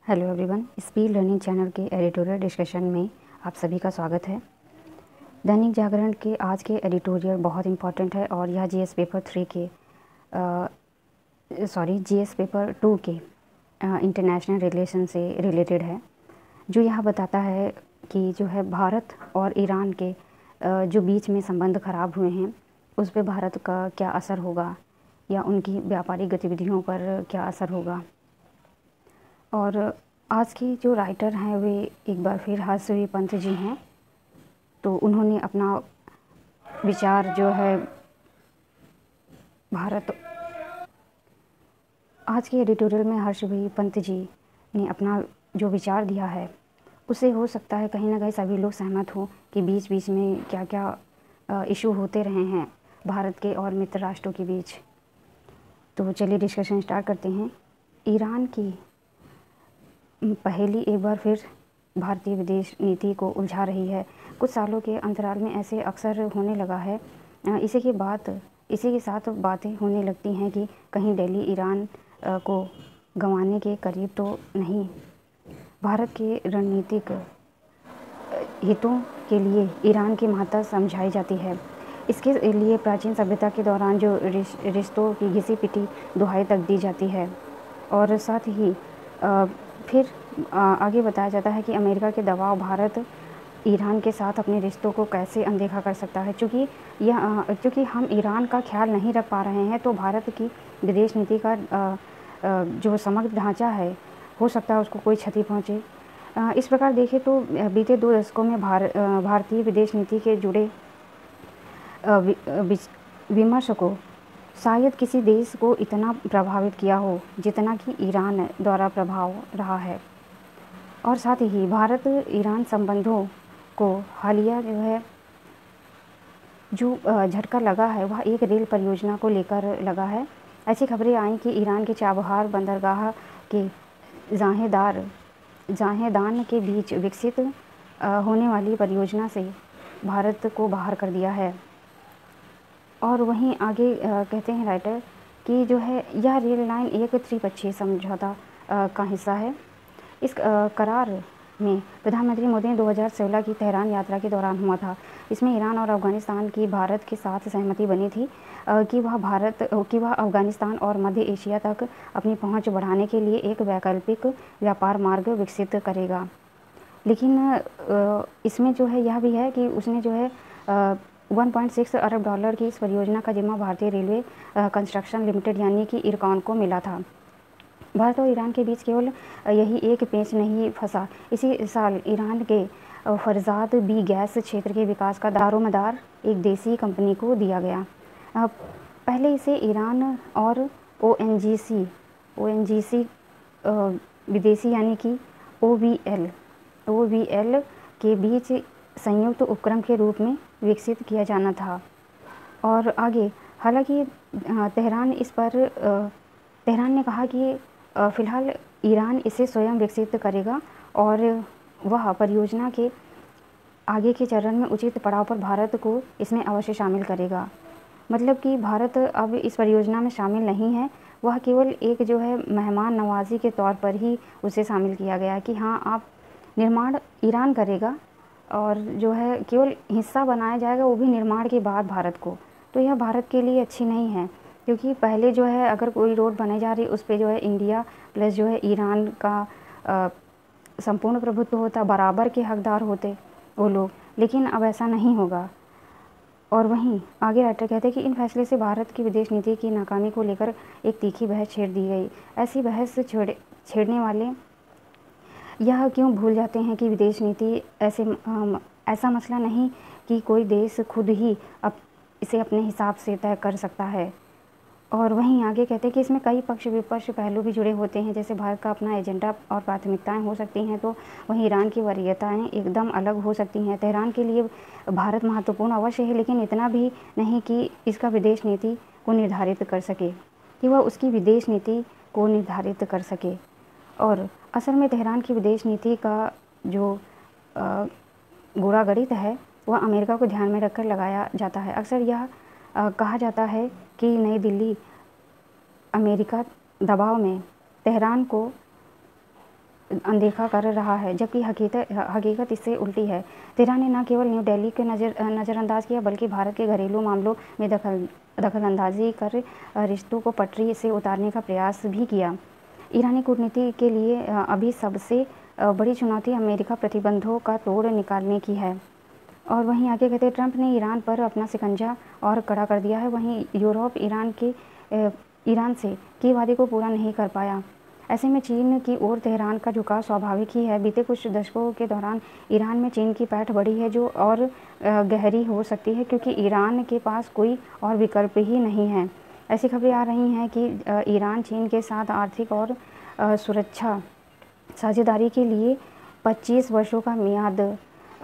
Hello everyone, speed learning channel के editorial discussion में आप सभी का स्वागत है। दैनिक जागरण के आज के एडिटोरियल बहुत इंपॉर्टेंट है और यह जीएस पेपर 3 के जीएस पेपर 2 के इंटरनेशनल रिलेशन से रिलेटेड है, जो यह बताता है कि जो है भारत और ईरान के जो बीच में संबंध खराब हुए हैं उस पर भारत का क्या असर होगा या उनकी व्यापारिक गतिविधियों पर क्या असर होगा। और आज की जो राइटर हैं वे एक बार फिर हर्षवी पंत जी हैं, तो उन्होंने अपना विचार जो है आज के एडिटोरियल में हर्षवी पंत जी ने अपना जो विचार दिया है उससे हो सकता है कहीं ना कहीं सभी लोग सहमत हों कि बीच बीच में क्या क्या इशू होते रहे हैं भारत के और मित्र राष्ट्रों के बीच। तो चलिए डिस्कशन स्टार्ट करते हैं। ईरान की पहेली एक बार फिर भारतीय विदेश नीति को उलझा रही है। कुछ सालों के अंतराल में ऐसे अक्सर होने लगा है। इसी के साथ बातें होने लगती हैं कि कहीं दिल्ली ईरान को गंवाने के करीब तो नहीं। भारत के रणनीतिक हितों के लिए ईरान की महत्ता समझाई जाती है। इसके लिए प्राचीन सभ्यता के दौरान जो रिश्तों की घिसी पिटी दुहाई तक दी जाती है। और साथ ही फिर आगे बताया जाता है कि अमेरिका के दबाव भारत ईरान के साथ अपने रिश्तों को कैसे अनदेखा कर सकता है। क्योंकि हम ईरान का ख्याल नहीं रख पा रहे हैं तो भारत की विदेश नीति का जो समग्र ढांचा है हो सकता है उसको कोई क्षति पहुंचे। इस प्रकार देखें तो बीते 2 दशकों में भारतीय विदेश नीति के जुड़े विमर्श को शायद किसी देश को इतना प्रभावित किया हो जितना कि ईरान द्वारा प्रभाव रहा है। और साथ ही भारत ईरान संबंधों को हालिया जो झटका लगा है वह एक रेल परियोजना को लेकर लगा है। ऐसी खबरें आई कि ईरान के चाबहार बंदरगाह के जाहेदान के बीच विकसित होने वाली परियोजना से भारत को बाहर कर दिया है। और वहीं आगे कहते हैं राइटर कि जो है यह रेल लाइन एक त्रिपक्षीय समझौता का हिस्सा है। इस करार में प्रधानमंत्री मोदी ने 2016 की तेहरान यात्रा के दौरान हुआ था। इसमें ईरान और अफगानिस्तान की भारत के साथ सहमति बनी थी कि वह अफगानिस्तान और मध्य एशिया तक अपनी पहुंच बढ़ाने के लिए एक वैकल्पिक व्यापार मार्ग विकसित करेगा। लेकिन इसमें जो है यह भी है कि उसने जो है 1.6 अरब डॉलर की इस परियोजना का जिम्मा भारतीय रेलवे कंस्ट्रक्शन लिमिटेड यानी कि इरकॉन को मिला था। भारत और ईरान के बीच केवल यही एक पेंच नहीं फंसा। इसी साल ईरान के फरजाद बी गैस क्षेत्र के विकास का दारोमदार एक देसी कंपनी को दिया गया। पहले इसे ईरान और ONGC विदेशी यानी कि OVL के बीच संयुक्त उपक्रम के रूप में विकसित किया जाना था। और आगे हालांकि तेहरान ने कहा कि फ़िलहाल ईरान इसे स्वयं विकसित करेगा और वह परियोजना के आगे के चरण में उचित पड़ाव पर भारत को इसमें अवश्य शामिल करेगा। मतलब कि भारत अब इस परियोजना में शामिल नहीं है, वह केवल एक जो है मेहमान नवाजी के तौर पर ही उसे शामिल किया गया कि हाँ आप निर्माण ईरान करेगा और जो है केवल हिस्सा बनाया जाएगा वो भी निर्माण के बाद भारत को। तो यह भारत के लिए अच्छी नहीं है, क्योंकि पहले जो है अगर कोई रोड बनाई जा रही उस पर जो है इंडिया प्लस जो है ईरान का संपूर्ण प्रभुत्व होता, बराबर के हकदार होते वो लोग, लेकिन अब ऐसा नहीं होगा। और वहीं आगे राइटर कहते हैं कि इन फैसले से भारत की विदेश नीति की नाकामी को लेकर एक तीखी बहस छेड़ दी गई। ऐसी बहस छेड़ने वाले यह क्यों भूल जाते हैं कि विदेश नीति ऐसा मसला नहीं कि कोई देश खुद ही इसे अपने हिसाब से तय कर सकता है। और वहीं आगे कहते हैं कि इसमें कई पक्ष विपक्ष पहलू भी जुड़े होते हैं। जैसे भारत का अपना एजेंडा और प्राथमिकताएं हो सकती हैं, तो वहीं ईरान की वरीयताएं एकदम अलग हो सकती हैं। तेहरान के लिए भारत महत्वपूर्ण अवश्य है, लेकिन इतना भी नहीं कि इसका विदेश नीति को निर्धारित कर सके, कि वह उसकी विदेश नीति को निर्धारित कर सके। और असल में तेहरान की विदेश नीति का जो गूढ़ागणित है वह अमेरिका को ध्यान में रखकर लगाया जाता है। अक्सर यह कहा जाता है कि नई दिल्ली अमेरिका दबाव में तेहरान को अनदेखा कर रहा है, जबकि हकीकत इससे उल्टी है। तेहरान ने न केवल न्यू दिल्ली को नज़रअंदाज किया, बल्कि भारत के घरेलू मामलों में दखलअंदाजी कर रिश्तों को पटरी से उतारने का प्रयास भी किया। ईरानी कूटनीति के लिए अभी सबसे बड़ी चुनौती अमेरिका प्रतिबंधों का तोड़ निकालने की है। और वहीं आगे कहते हैं, ट्रंप ने ईरान पर अपना शिकंजा और कड़ा कर दिया है। वहीं यूरोप ईरान से किए वादे को पूरा नहीं कर पाया। ऐसे में चीन की ओर तेहरान का झुकाव स्वाभाविक ही है। बीते कुछ दशकों के दौरान ईरान में चीन की पैठ बढ़ी है, जो और गहरी हो सकती है, क्योंकि ईरान के पास कोई और विकल्प ही नहीं है। ऐसी खबरें आ रही हैं कि ईरान चीन के साथ आर्थिक और सुरक्षा साझेदारी के लिए 25 वर्षों का मियाद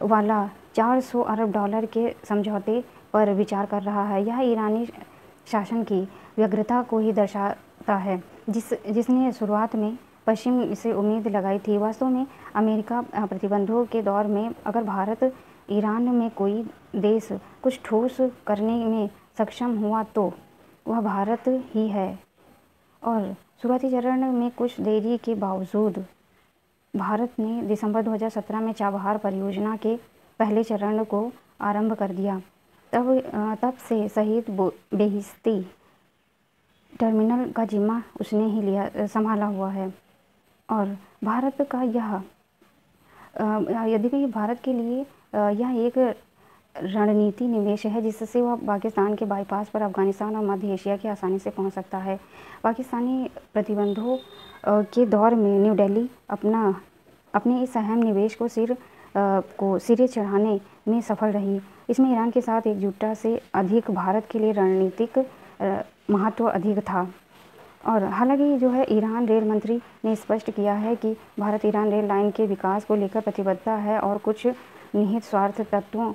वाला $400 अरब के समझौते पर विचार कर रहा है। यह ईरानी शासन की व्यग्रता को ही दर्शाता है, जिसने शुरुआत में पश्चिम से उम्मीद लगाई थी। वास्तव में अमेरिका प्रतिबंधों के दौर में अगर भारत ईरान में कोई देश कुछ ठोस करने में सक्षम हुआ तो वह भारत ही है। और शुरुआती चरण में कुछ देरी के बावजूद भारत ने दिसंबर 2017 में चाबहार परियोजना के पहले चरण को आरंभ कर दिया। तब से शहीद बेहिश्ती टर्मिनल का जिम्मा उसने ही संभाला हुआ है। और भारत का यद्यपि भारत के लिए यह एक रणनीति निवेश है, जिससे वह पाकिस्तान के बाईपास पर अफगानिस्तान और मध्य एशिया की आसानी से पहुंच सकता है। पाकिस्तानी प्रतिबंधों के दौर में न्यू दिल्ली अपने इस अहम निवेश को सिरे चढ़ाने में सफल रही। इसमें ईरान के साथ एकजुटता से अधिक भारत के लिए रणनीतिक महत्व अधिक था। और हालांकि जो है, ईरान रेल मंत्री ने स्पष्ट किया है कि भारत ईरान रेल लाइन के विकास को लेकर प्रतिबद्धता है, और कुछ निहित स्वार्थ तत्वों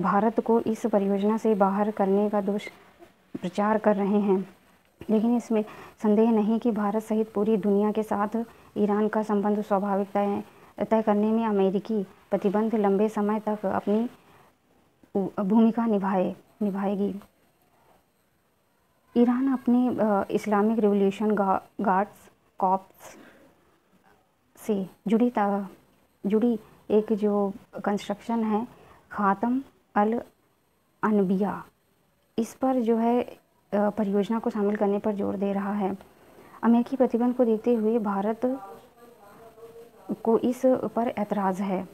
भारत को इस परियोजना से बाहर करने का दुष्प्रचार कर रहे हैं। लेकिन इसमें संदेह नहीं कि भारत सहित पूरी दुनिया के साथ ईरान का संबंध स्वाभाविक तय करने में अमेरिकी प्रतिबंध लंबे समय तक अपनी भूमिका निभाएगी। ईरान अपने इस्लामिक रिवॉल्यूशन गार्ड्स कॉर्प्स से जुड़ी एक जो कंस्ट्रक्शन है, खातम अल अनबिया, इस पर जो है परियोजना को शामिल करने पर जोर दे रहा है। अमेरिकी प्रतिबंध को देखते हुए भारत को इस पर ऐतराज़ है।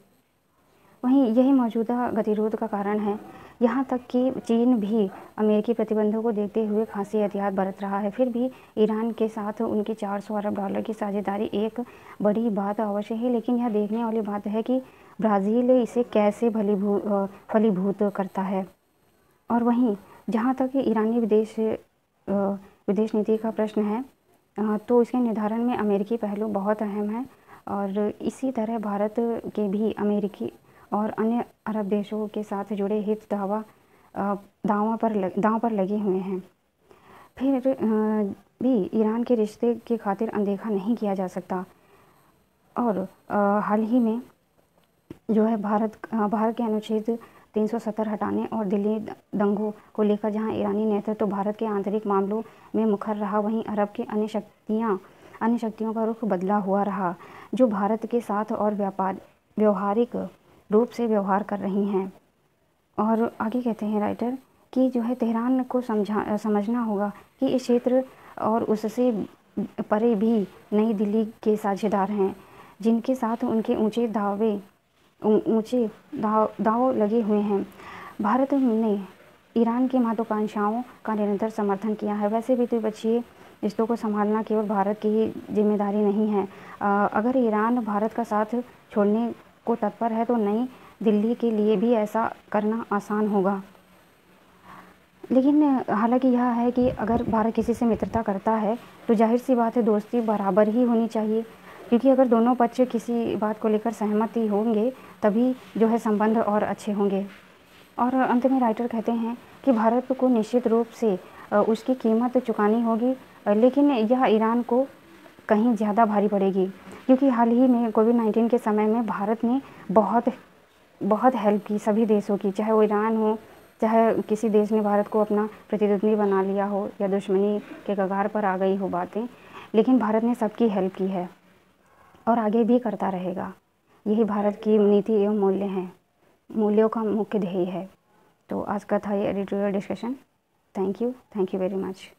वहीं यही मौजूदा गतिरोध का कारण है। यहाँ तक कि चीन भी अमेरिकी प्रतिबंधों को देखते हुए खासी एहतियात बरत रहा है। फिर भी ईरान के साथ उनकी $400 अरब की साझेदारी एक बड़ी बात अवश्य है, लेकिन यह देखने वाली बात है कि ब्राज़ील इसे कैसे फलीभूत करता है। और वहीं जहाँ तक ईरानी विदेश नीति का प्रश्न है, तो इसके निर्धारण में अमेरिकी पहलू बहुत अहम है। और इसी तरह भारत के भी अमेरिकी और अन्य अरब देशों के साथ जुड़े हित दांव पर लगे हुए हैं। फिर भी ईरान के रिश्ते की खातिर अनदेखा नहीं किया जा सकता। और हाल ही में जो है भारत के अनुच्छेद 370 हटाने और दिल्ली दंगों को लेकर जहां ईरानी नेतृत्व भारत के आंतरिक मामलों में मुखर रहा, वहीं अरब की अन्य शक्तियों का रुख बदला हुआ रहा, जो भारत के साथ और व्यवहारिक रूप से व्यवहार कर रही हैं। और आगे कहते हैं राइटर कि जो है तेहरान को समझना होगा कि इस क्षेत्र और उससे परे भी नई दिल्ली के साझेदार हैं, जिनके साथ उनके ऊंचे दाव लगे हुए हैं। भारत ने ईरान की महत्वाकांक्षाओं का निरंतर समर्थन किया है। वैसे भी द्विपक्षीय रिश्तों को संभालना केवल भारत की ही जिम्मेदारी नहीं है। अगर ईरान भारत का साथ छोड़ने को तत्पर है, तो नई दिल्ली के लिए भी ऐसा करना आसान होगा। लेकिन हालांकि यह है कि अगर भारत किसी से मित्रता करता है, तो जाहिर सी बात है दोस्ती बराबर ही होनी चाहिए, क्योंकि अगर दोनों पक्ष किसी बात को लेकर सहमति होंगे, तभी जो है संबंध और अच्छे होंगे। और अंत में राइटर कहते हैं कि भारत को निश्चित रूप से उसकी कीमत चुकानी होगी, लेकिन यह ईरान को कहीं ज़्यादा भारी पड़ेगी, क्योंकि हाल ही में कोविड-19 के समय में भारत ने बहुत हेल्प की सभी देशों की, चाहे वो ईरान हो, चाहे किसी देश ने भारत को अपना प्रतिद्वंदी बना लिया हो या दुश्मनी के कगार पर आ गई हो बातें, लेकिन भारत ने सबकी हेल्प की है। और आगे भी करता रहेगा। यही भारत की नीति एवं मूल्य हैं, मूल्यों का मुख्य ध्येय है। तो आज का था ये editorial discussion. Thank you very much.